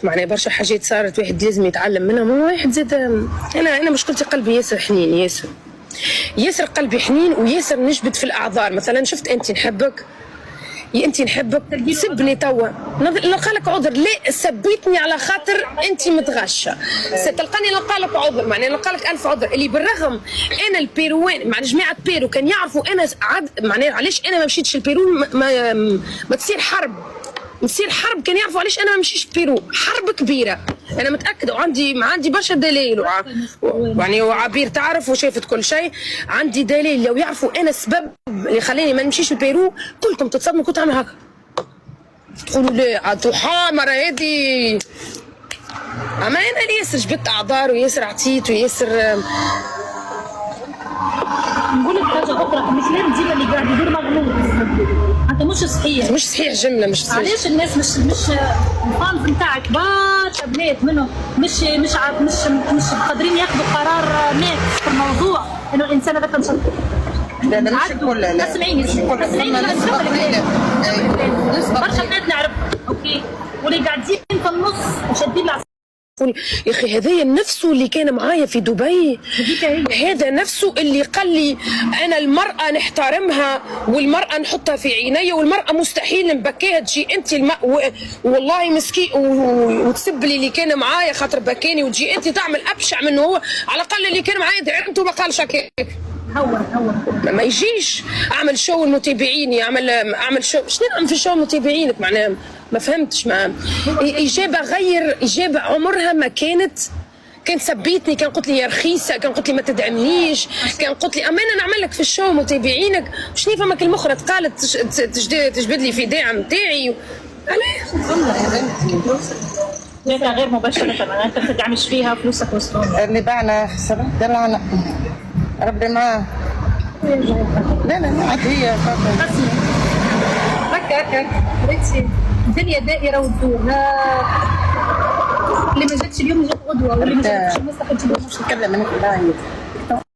معناها برشا حاجات صارت واحد لازم يتعلم منهم. هو واحد زاد انا مشكلتي قلبي ياسر حنين، ياسر قلبي حنين وياسر نجبد في الاعذار. مثلا شفت انت نحبك، انت نحبك سبني توا نلقى لك عذر، لا سبيتني على خاطر انت متغشه، ستلقاني نلقى لك عذر، معناها نلقى لك 1000 عذر. اللي بالرغم انا البيروان مع جماعه بيرو كان يعرفوا انا معناها علاش انا ما مشيتش البيرو، ما تصير حرب كان يعرفوا علاش انا ما مشيتش بيرو، حرب كبيره انا متاكده، وعندي برشا دليل يعني وعبير تعرف وشافت كل شيء، عندي دليل. لو يعرفوا انا السبب اللي خلاني ما نمشيش البيرو كلكم تتصدموا، كنت عامل هكا تقولوا لا عطوحه مرة هادي. اما انا اللي ياسر جبت اعذار وياسر عطيت وياسر. نقول لك حاجه اخرى، الكلام ديما اللي قاعد يدير مغلوط، هذا مش صحيح جمله مش صحيح. علاش الناس مش الفانز نتاعك برشا بنات منهم مش قادرين ياخذوا قرار ناجح في الموضوع، انه الانسان هذاك نشط. لا مش الكل، لا اسمعيني نسبه قليله برشا بنات نعرف اوكي، واللي قاعدين في النص وشادين يا اخي هذايا نفسه اللي كان معايا في دبي، هذا نفسه اللي قال لي انا المراه نحترمها والمراه نحطها في عيني، والمراه مستحيل نبكيها تجي انت والله مسكين وتسب لي اللي كان معايا خاطر بكاني، وتجي انت تعمل ابشع منه هو. على الاقل اللي كان معايا دعمته ما قالش هكاك. هو ما يجيش اعمل شو المتابعين، اعمل شو شنو نعمل في شو متابعينك، معناها ما فهمتش. ما اجابه عمرها ما كانت سبيتني، كان قلت لي يا رخيصه، كان قلت لي ما تدعمنيش، كان قلت لي اما انا نعمل لك في الشو متابعينك شنو فمك المخرة قالت تجبد لي في داعم نتاعي. علاش؟ لا غير مباشره انت ما تدعمش فيها فلوسك وصلوا اللي باعنا خسرت دلعنا ربي معاه. لا عاد هي هكا بنتي الدنيا دائره وتدور، اللي ما جاتش اليوم جات غدوه، واللي ما جاتش المصلحه تجي. مش نتكلم انا في